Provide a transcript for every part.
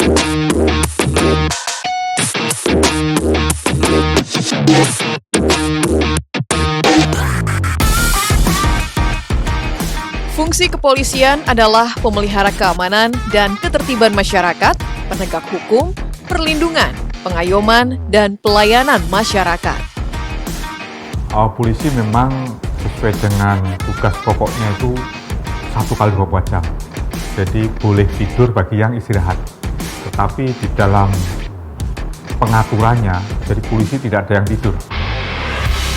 Fungsi kepolisian adalah pemelihara keamanan dan ketertiban masyarakat, penegak hukum, perlindungan, pengayoman, dan pelayanan masyarakat. Polisi memang sesuai dengan tugas pokoknya itu 1x24 jam. Jadi boleh tidur bagi yang istirahat. Tetapi di dalam pengaturannya, jadi polisi tidak ada yang tidur.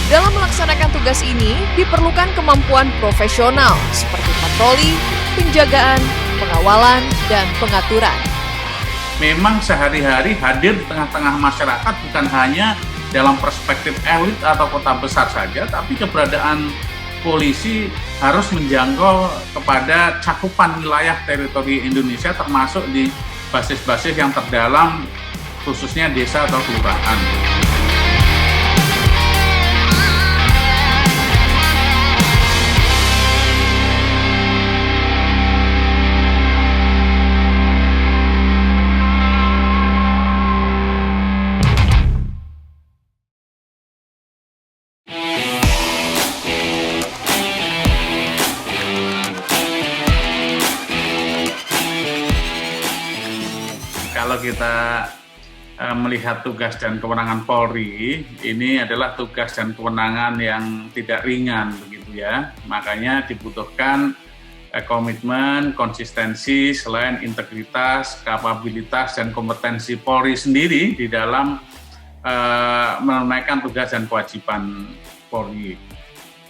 Dalam melaksanakan tugas ini, diperlukan kemampuan profesional seperti patroli, penjagaan, pengawalan, dan pengaturan. Memang sehari-hari hadir di tengah-tengah masyarakat bukan hanya dalam perspektif elit atau kota besar saja, tapi keberadaan polisi harus menjangkau kepada cakupan wilayah teritori Indonesia termasuk di basis-basis yang terdalam, khususnya desa atau kelurahan. Kalau kita melihat tugas dan kewenangan Polri, ini adalah tugas dan kewenangan yang tidak ringan begitu ya. Makanya dibutuhkan komitmen, konsistensi, selain integritas, kapabilitas, dan kompetensi Polri sendiri di dalam menunaikan tugas dan kewajiban Polri.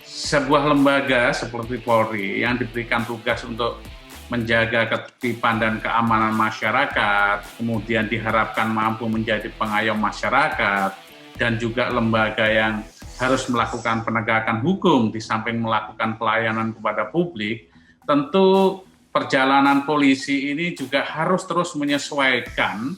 Sebuah lembaga seperti Polri yang diberikan tugas untuk menjaga ketertiban dan keamanan masyarakat, kemudian diharapkan mampu menjadi pengayom masyarakat, dan juga lembaga yang harus melakukan penegakan hukum di samping melakukan pelayanan kepada publik, tentu perjalanan polisi ini juga harus terus menyesuaikan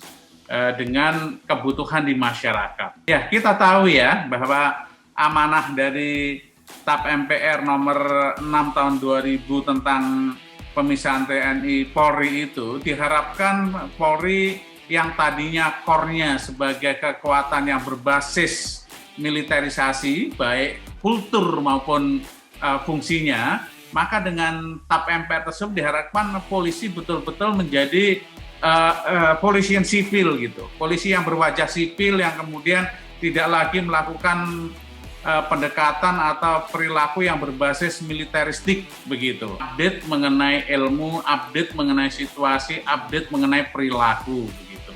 dengan kebutuhan di masyarakat. Ya, kita tahu ya bahwa amanah dari TAP MPR nomor 6 tahun 2000 tentang pemisahan TNI Polri itu diharapkan Polri yang tadinya core-nya sebagai kekuatan yang berbasis militerisasi, baik kultur maupun fungsinya, maka dengan TAP MPR tersebut diharapkan polisi betul-betul menjadi polisi yang sipil gitu, polisi yang berwajah sipil yang kemudian tidak lagi melakukan pendekatan atau perilaku yang berbasis militeristik begitu. Update mengenai ilmu, update mengenai situasi, update mengenai perilaku begitu.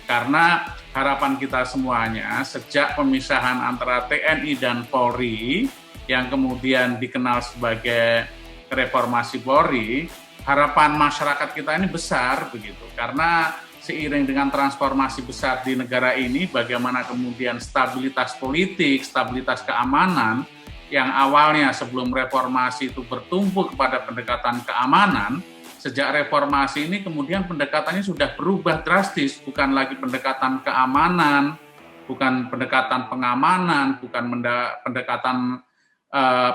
Karena harapan kita semuanya sejak pemisahan antara TNI dan Polri yang kemudian dikenal sebagai reformasi Polri, harapan masyarakat kita ini besar begitu. Karena seiring dengan transformasi besar di negara ini, bagaimana kemudian stabilitas politik, stabilitas keamanan, yang awalnya sebelum reformasi itu bertumpu kepada pendekatan keamanan, sejak reformasi ini kemudian pendekatannya sudah berubah drastis, bukan lagi pendekatan keamanan, bukan pendekatan pengamanan, bukan pendekatan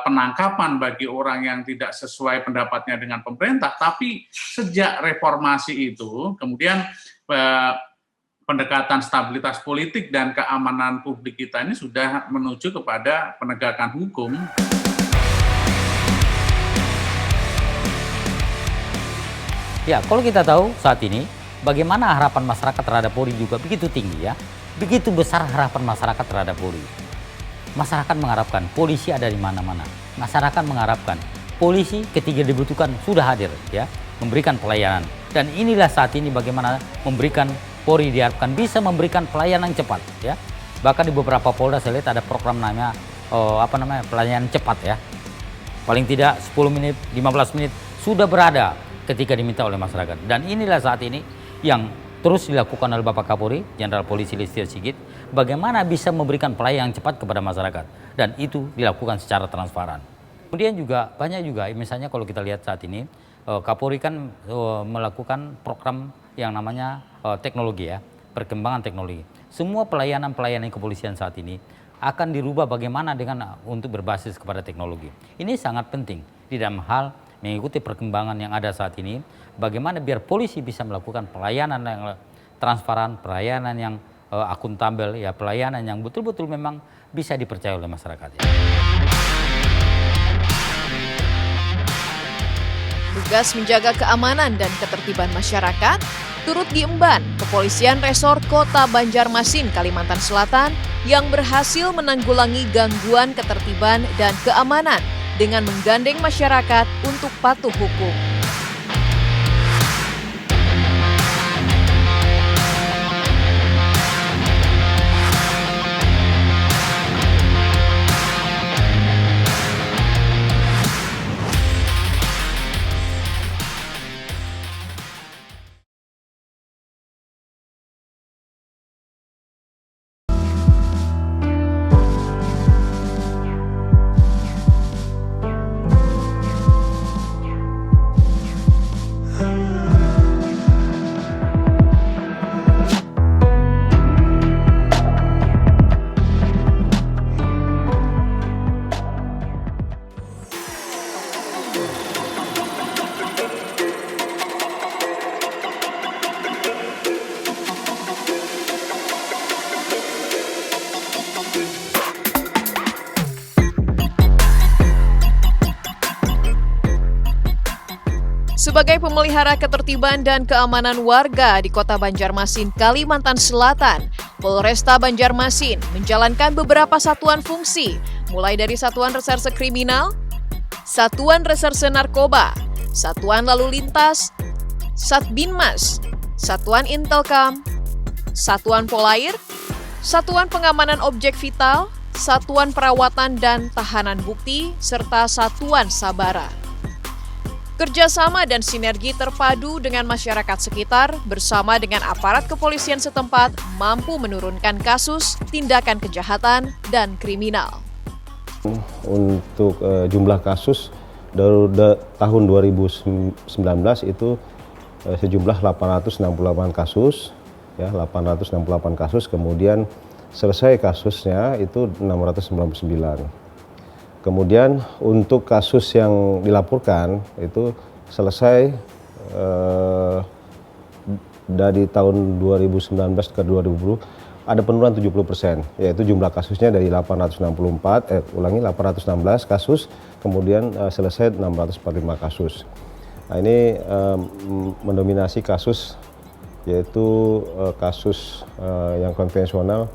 penangkapan bagi orang yang tidak sesuai pendapatnya dengan pemerintah, tapi sejak reformasi itu kemudian pendekatan stabilitas politik dan keamanan publik kita ini sudah menuju kepada penegakan hukum. Ya, kalau kita tahu saat ini bagaimana harapan masyarakat terhadap Polri juga begitu tinggi ya, begitu besar harapan masyarakat terhadap Polri. Masyarakat mengharapkan polisi ada di mana-mana. Masyarakat mengharapkan polisi ketika dibutuhkan sudah hadir ya, memberikan pelayanan. Dan inilah saat ini bagaimana memberikan Polri diharapkan bisa memberikan pelayanan cepat ya. Bahkan di beberapa Polda saya lihat ada program namanya pelayanan cepat ya. Paling tidak 10 menit, 15 menit sudah berada ketika diminta oleh masyarakat. Dan inilah saat ini yang terus dilakukan oleh Bapak Kapolri, Jenderal Polisi Listio Sigit, bagaimana bisa memberikan pelayanan cepat kepada masyarakat. Dan itu dilakukan secara transparan. Kemudian juga banyak juga, misalnya kalau kita lihat saat ini, Kapolri kan melakukan program yang namanya teknologi ya, perkembangan teknologi. Semua pelayanan-pelayanan kepolisian saat ini akan dirubah bagaimana dengan untuk berbasis kepada teknologi. Ini sangat penting di dalam hal mengikuti perkembangan yang ada saat ini, bagaimana biar polisi bisa melakukan pelayanan yang transparan, pelayanan yang akuntabel, ya pelayanan yang betul-betul memang bisa dipercaya oleh masyarakat. Ya. Tugas menjaga keamanan dan ketertiban masyarakat turut diemban Kepolisian Resor Kota Banjarmasin, Kalimantan Selatan yang berhasil menanggulangi gangguan ketertiban dan keamanan dengan menggandeng masyarakat untuk patuh hukum. Sebagai pemelihara ketertiban dan keamanan warga di Kota Banjarmasin, Kalimantan Selatan, Polresta Banjarmasin menjalankan beberapa satuan fungsi, mulai dari Satuan Reserse Kriminal, Satuan Reserse Narkoba, Satuan Lalu Lintas, Satbinmas, Satuan Intelkam, Satuan Polair, Satuan Pengamanan Objek Vital, Satuan Perawatan dan Tahanan Bukti, serta Satuan Sabara. Kerjasama dan sinergi terpadu dengan masyarakat sekitar bersama dengan aparat kepolisian setempat mampu menurunkan kasus, tindakan kejahatan, dan kriminal. Untuk jumlah kasus dari tahun 2019 itu sejumlah 868 kasus, ya 868 kasus, kemudian selesai kasusnya itu 699. Kemudian untuk kasus yang dilaporkan itu selesai dari tahun 2019 ke 2020 ada penurunan 70%, yaitu jumlah kasusnya dari 816 kasus, kemudian selesai 645 kasus. Nah, ini mendominasi kasus yaitu kasus yang konvensional,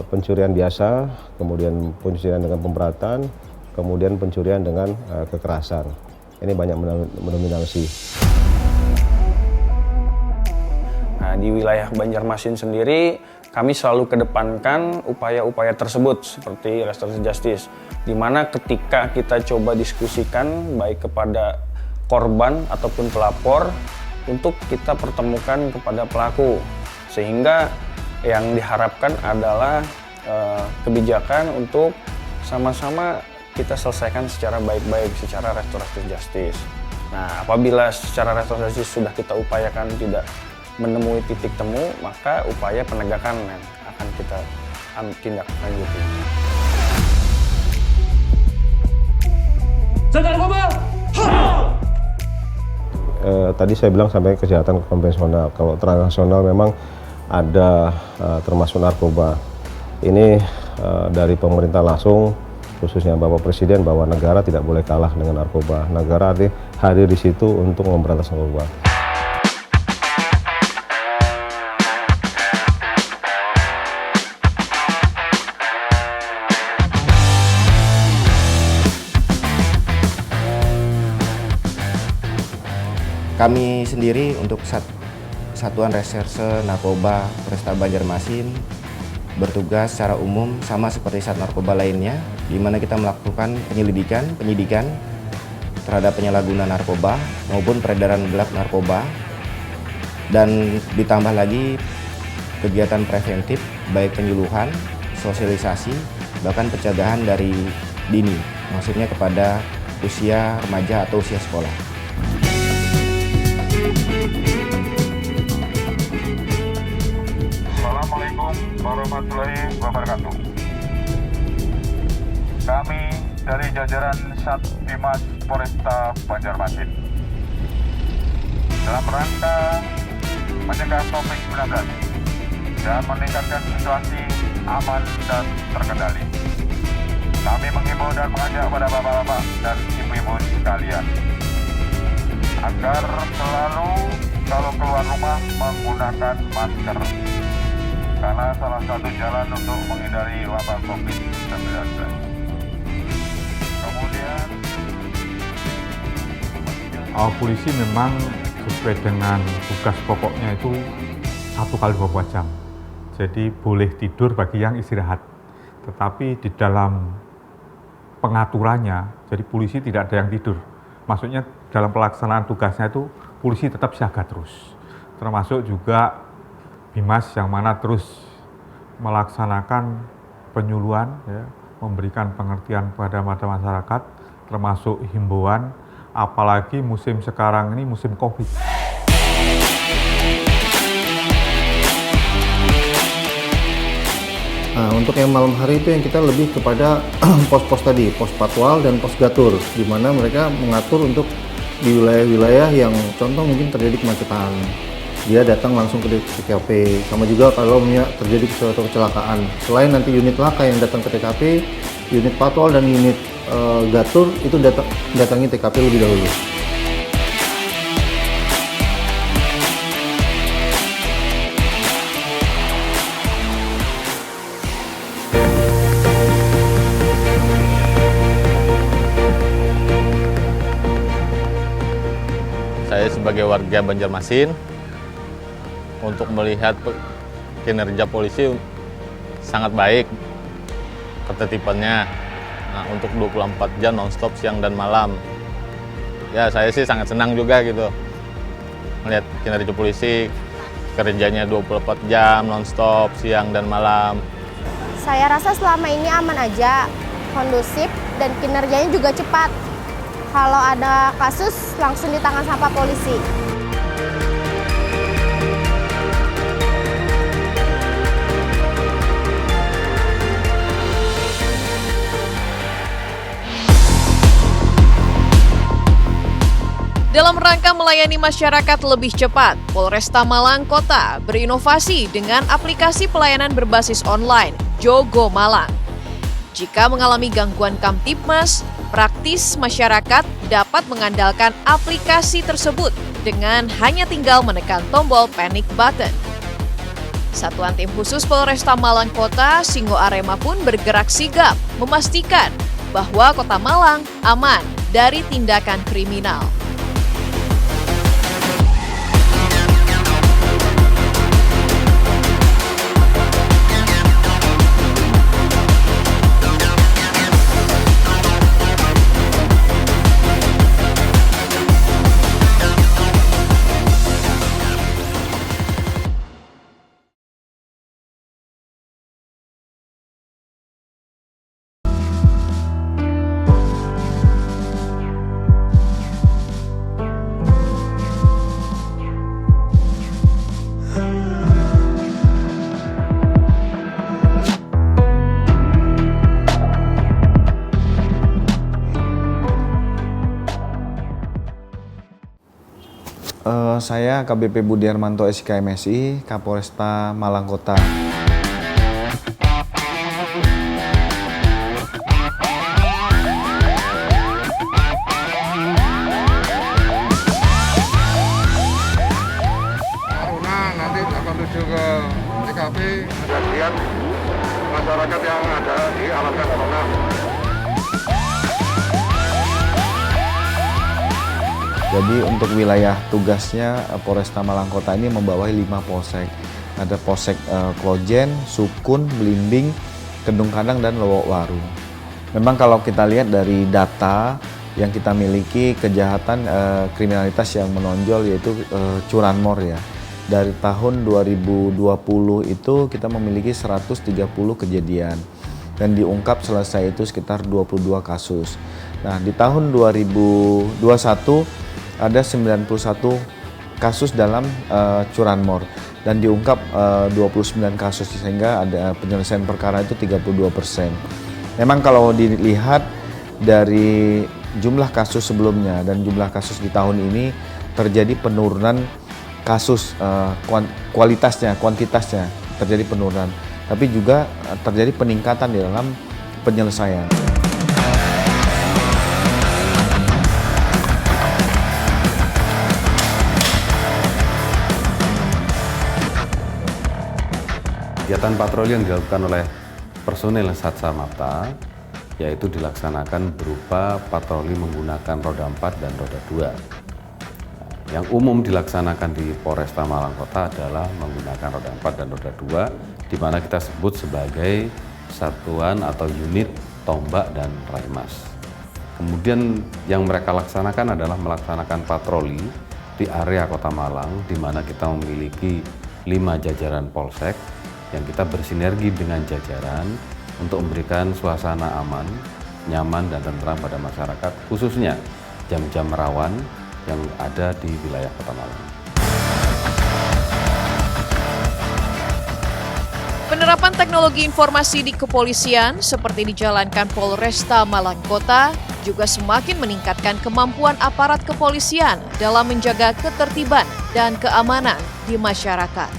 pencurian biasa, kemudian pencurian dengan pemberatan, kemudian pencurian dengan kekerasan. Ini banyak mendominasi. Nah, di wilayah Banjarmasin sendiri, kami selalu kedepankan upaya-upaya tersebut seperti restoratif justice, di mana ketika kita coba diskusikan baik kepada korban ataupun pelapor untuk kita pertemukan kepada pelaku, sehingga yang diharapkan adalah kebijakan untuk sama-sama kita selesaikan secara baik-baik, secara restoratif justice. Nah, apabila secara restoratif justice sudah kita upayakan tidak menemui titik temu, maka upaya penegakan yang akan kita tindak lanjuti. Tadi saya bilang sampai kejahatan konvensional. Kalau transnasional memang ada termasuk narkoba. Ini dari pemerintah langsung, khususnya Bapak Presiden, bahwa negara tidak boleh kalah dengan narkoba. Negara hadir di situ untuk memberantas narkoba. Kami sendiri untuk Satuan Reserse Narkoba Polresta Banjarmasin bertugas secara umum sama seperti Sat Narkoba lainnya, di mana kita melakukan penyidikan terhadap penyalahgunaan narkoba maupun peredaran gelap narkoba, dan ditambah lagi kegiatan preventif baik penyuluhan, sosialisasi, bahkan pencegahan dari dini, maksudnya kepada usia remaja atau usia sekolah. Assalamualaikum warahmatullahi wabarakatuh. Kami dari jajaran Satbinmas Polresta Banjarmasin dalam rangka mencegah mencegah COVID-19 dan meningkatkan situasi aman dan terkendali. Kami menghimbau dan mengajak pada bapak-bapak dan ibu-ibu sekalian agar selalu kalau keluar rumah menggunakan masker, karena salah satu jalan untuk menghindari wabah COVID-19. Kemudian polisi memang sesuai dengan tugas pokoknya itu 1x24 jam. Jadi boleh tidur bagi yang istirahat. Tetapi di dalam pengaturannya, jadi polisi tidak ada yang tidur. Maksudnya dalam pelaksanaan tugasnya itu polisi tetap siaga terus. Termasuk juga Bimas yang mana terus melaksanakan penyuluhan, ya, memberikan pengertian pada masyarakat, termasuk himbauan, apalagi musim sekarang ini musim COVID. Nah, untuk yang malam hari itu yang kita lebih kepada pos-pos tadi, pos patwal dan pos gatur, di mana mereka mengatur untuk di wilayah-wilayah yang contoh mungkin terjadi kemacetan. Dia datang langsung ke TKP, sama juga kalau terjadi suatu kecelakaan. Selain nanti unit laka yang datang ke TKP, unit patwal dan unit gatur itu datangi TKP lebih dahulu. Saya sebagai warga Banjarmasin untuk melihat kinerja polisi sangat baik ketertibannya. Nah, untuk 24 jam nonstop siang dan malam. Ya, saya sih sangat senang juga gitu melihat kinerja polisi kerjanya 24 jam nonstop siang dan malam. Saya rasa selama ini aman aja, kondusif dan kinerjanya juga cepat. Kalau ada kasus langsung ditangani sama polisi. Dalam rangka melayani masyarakat lebih cepat, Polresta Malang Kota berinovasi dengan aplikasi pelayanan berbasis online, Jogo Malang. Jika mengalami gangguan Kamtibmas, praktis masyarakat dapat mengandalkan aplikasi tersebut dengan hanya tinggal menekan tombol panic button. Satuan tim khusus Polresta Malang Kota, Singo Arema pun bergerak sigap memastikan bahwa Kota Malang aman dari tindakan kriminal. Saya KBP Budi Armanto SK MSI, Kapolresta Malang Kota. Taruna nanti akan menuju ke TKP. Kejadian masyarakat yang ada di alatnya corona. Jadi untuk wilayah tugasnya Polresta Malang Kota ini membawahi 5 polsek. Ada polsek Klojen, Sukun, Belimbing, Kedung Kadang, dan Lowokwaru. Memang kalau kita lihat dari data yang kita miliki, kejahatan kriminalitas yang menonjol yaitu curanmor ya. Dari tahun 2020 itu kita memiliki 130 kejadian dan diungkap selesai itu sekitar 22 kasus. Nah, di tahun 2021 ada 91 kasus dalam curanmor dan diungkap 29 kasus, sehingga ada penyelesaian perkara itu 32%. Memang kalau dilihat dari jumlah kasus sebelumnya dan jumlah kasus di tahun ini terjadi penurunan kasus kualitasnya, kuantitasnya terjadi penurunan, tapi juga terjadi peningkatan di dalam penyelesaian. Kegiatan patroli yang dilakukan oleh personil Satsamapta yaitu dilaksanakan berupa patroli menggunakan roda 4 dan roda 2. Yang umum dilaksanakan di Polresta Malang Kota adalah menggunakan roda 4 dan roda 2, di mana kita sebut sebagai satuan atau unit tombak dan raimas. Kemudian yang mereka laksanakan adalah melaksanakan patroli di area Kota Malang, di mana kita memiliki 5 jajaran polsek yang kita bersinergi dengan jajaran untuk memberikan suasana aman, nyaman, dan tentram pada masyarakat, khususnya jam-jam rawan yang ada di wilayah Kota Malang. Penerapan teknologi informasi di kepolisian seperti dijalankan Polresta Malang Kota juga semakin meningkatkan kemampuan aparat kepolisian dalam menjaga ketertiban dan keamanan di masyarakat.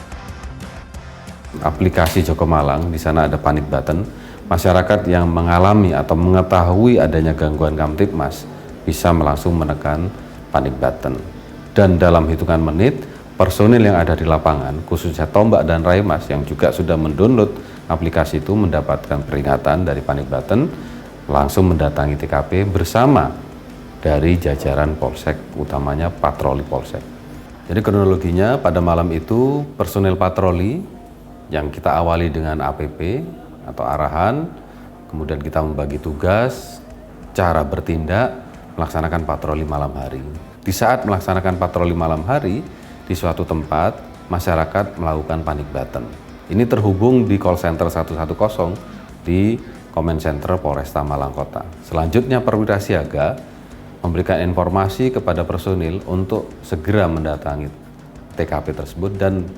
Aplikasi Joko Malang, di sana ada panic button. Masyarakat yang mengalami atau mengetahui adanya gangguan Kamtibmas bisa langsung menekan panic button. Dan dalam hitungan menit, personil yang ada di lapangan, khususnya Tombak dan Raimas yang juga sudah mendownload aplikasi itu, mendapatkan peringatan dari panic button, langsung mendatangi TKP bersama dari jajaran polsek, utamanya patroli polsek. Jadi kronologinya pada malam itu personil patroli yang kita awali dengan APP atau arahan, kemudian kita membagi tugas, cara bertindak, melaksanakan patroli malam hari. Di saat melaksanakan patroli malam hari, di suatu tempat, masyarakat melakukan panic button. Ini terhubung di call center 110 di Command Center Polresta Malang Kota. Selanjutnya perwira siaga memberikan informasi kepada personil untuk segera mendatangi TKP tersebut, dan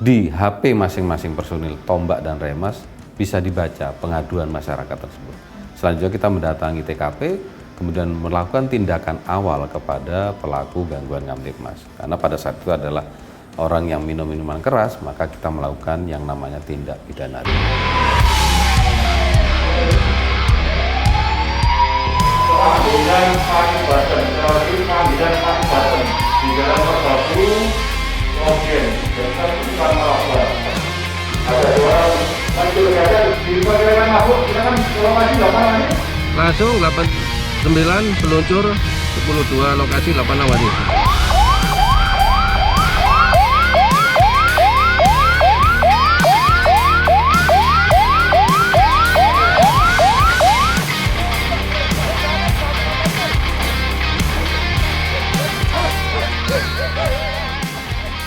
di HP masing-masing personil Tombak dan Raimas bisa dibaca pengaduan masyarakat tersebut. Selanjutnya kita mendatangi TKP, kemudian melakukan tindakan awal kepada pelaku gangguan Kamtibmas. Karena pada saat itu adalah orang yang minum minuman keras, maka kita melakukan yang namanya tindak pidana. Pengambilan panic button, strategi pengambilan panic button di dalam persatu Oke, besar kita melakukan. Ada 2 orang maju ada diperkirakan masuk, kita kan kalau maju 8 lagi. Langsung 89 peluncur 10-2 lokasi 8 awali.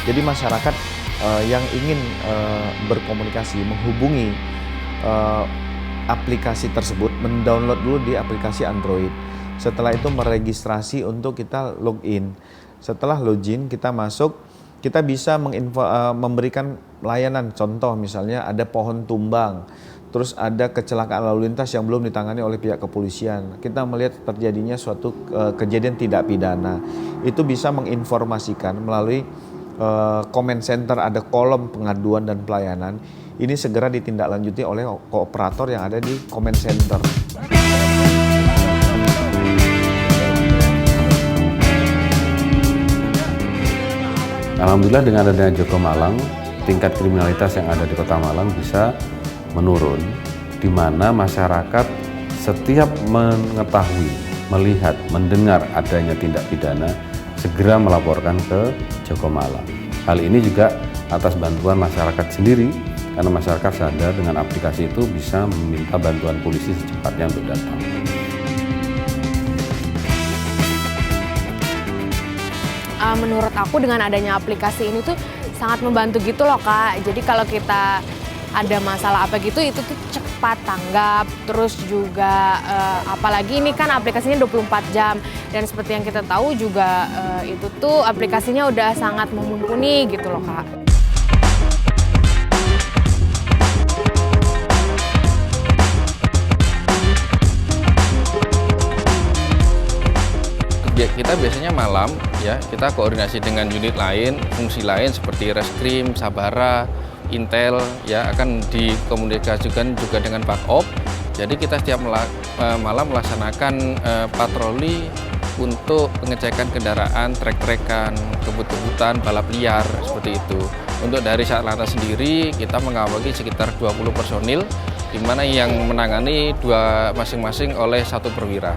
Jadi masyarakat yang ingin berkomunikasi, menghubungi aplikasi tersebut, mendownload dulu di aplikasi Android. Setelah itu meregistrasi untuk kita login. Setelah login, kita masuk, kita bisa memberikan layanan. Contoh misalnya ada pohon tumbang, terus ada kecelakaan lalu lintas yang belum ditangani oleh pihak kepolisian. Kita melihat terjadinya suatu kejadian tidak pidana. Itu bisa menginformasikan melalui comment center, ada kolom pengaduan dan pelayanan. Ini segera ditindaklanjuti oleh kooperator yang ada di comment center. Alhamdulillah dengan adanya Joko Malang, tingkat kriminalitas yang ada di Kota Malang bisa menurun, di mana masyarakat setiap mengetahui, melihat, mendengar adanya tindak pidana, segera melaporkan ke Joko Malang. Hal ini juga atas bantuan masyarakat sendiri, karena masyarakat sadar dengan aplikasi itu bisa meminta bantuan polisi secepatnya untuk datang. Menurut aku dengan adanya aplikasi ini tuh sangat membantu gitu loh Kak. Jadi kalau kita ada masalah apa gitu, itu tuh cepat tanggap. Terus juga apalagi ini kan aplikasinya 24 jam. Dan seperti yang kita tahu juga itu tuh aplikasinya udah sangat mumpuni gitu loh Kak. Kita biasanya malam ya kita koordinasi dengan unit lain, fungsi lain seperti Reskrim, Sabara, Intel ya akan dikomunikasikan juga dengan Bakop. Jadi kita setiap malam melaksanakan patroli untuk pengecekan kendaraan, trek-trekan, kebut-kebutan, balap liar seperti itu. Untuk dari Satlantas sendiri kita mengawaki sekitar 20 personil, di mana yang menangani masing-masing oleh 1 perwira.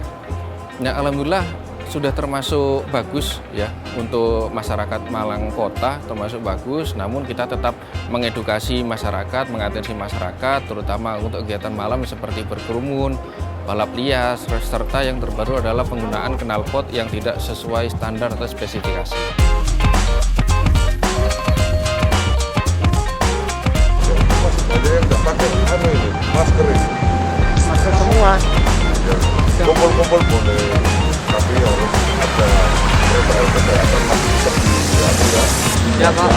Nah, alhamdulillah sudah termasuk bagus ya untuk masyarakat Malang Kota, termasuk bagus. Namun kita tetap mengedukasi masyarakat, mengatensi masyarakat, terutama untuk kegiatan malam seperti berkerumun, balap liar, serta yang terbaru adalah penggunaan knalpot yang tidak sesuai standar atau spesifikasi. Ada yang nggak pakai masker ini? Masker semua. Kumpul-kumpul boleh, tapi harus ada protokol kesehatan masih tetap dilakukan ya. Ya Pak.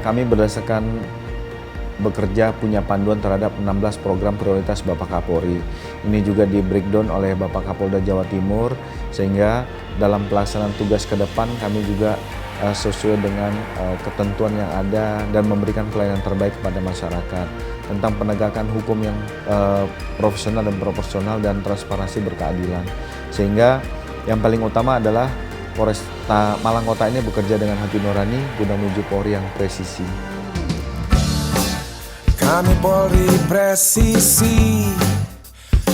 Kami berdasarkan bekerja punya panduan terhadap 16 program prioritas Bapak Kapolri. Ini juga di breakdown oleh Bapak Kapolda Jawa Timur, sehingga dalam pelaksanaan tugas ke depan kami juga sesuai dengan ketentuan yang ada dan memberikan pelayanan terbaik kepada masyarakat tentang penegakan hukum yang profesional dan proporsional dan transparansi berkeadilan. Sehingga yang paling utama adalah Polresta Malang Kota ini bekerja dengan hati nurani guna menuju Polri yang presisi. Kami Polri presisi,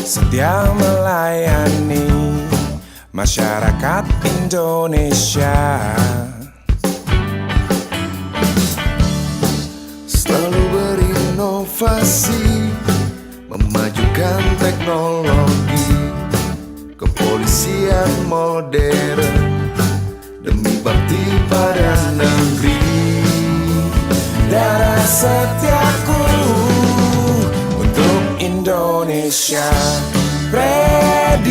setia melayani masyarakat Indonesia. Selalu berinovasi, memajukan teknologi, kepolisian modern demi bakti pada negeri. Darah setiaku untuk Indonesia, prediktif,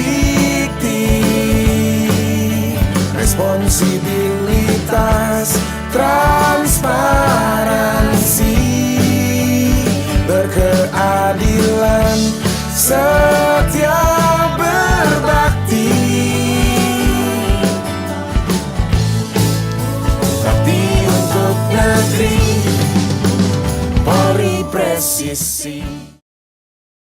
responsibilitas, transparansi, berkeadilan, setia berbakti. Negeri, Polri presisi.